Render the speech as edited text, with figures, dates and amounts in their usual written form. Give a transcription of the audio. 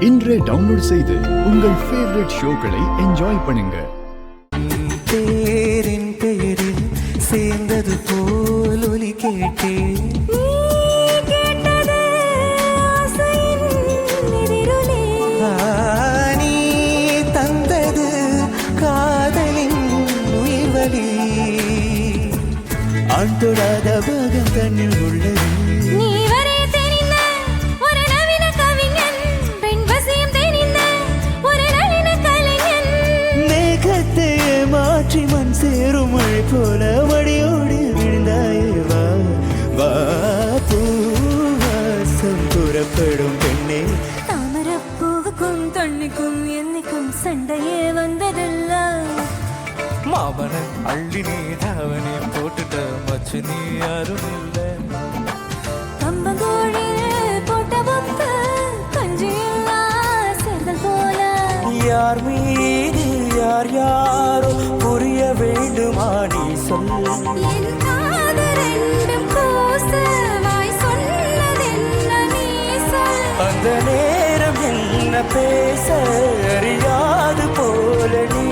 இன்றே டவுன்லோட் செய்து உங்கள் ஃபேவரட் ஷோக்களை என்ஜாய் பண்ணுங்க. பேரின் பெயரில் சேர்ந்தது போல் ஒலி கேட்டேன். நீ தந்தது காதலின் உயிர்வலி. ஆண் தொடாத பாகம் தன்னில் உள்ளது. மாற்றி மண் சேரும் மழை போல மடியோடு விழுந்தாயே வா வா. பூவாசம் புறப்படும் பெண்ணே. தாமரப்பூவுக்கும் தண்ணிக்கும் என்னைக்கும் சண்டையே வந்ததில்ல. மாமன அள்ளி நீ தாவணி போட்டுட்ட மச்சு நீ யாரும் இல்லை. கம்பங்கோழில் போட்ட பொப்பு கஞ்சியில்லா சேர்தல் போல. யார் மீது யார் யாரோ புரிய வேண்டுமா நீ சொல். என் காது ரெண்டும் கூச வாய் சொன்னதென்ன நீ சொல். அந்த நேரம் என்ன பேச அறியாது போல நீ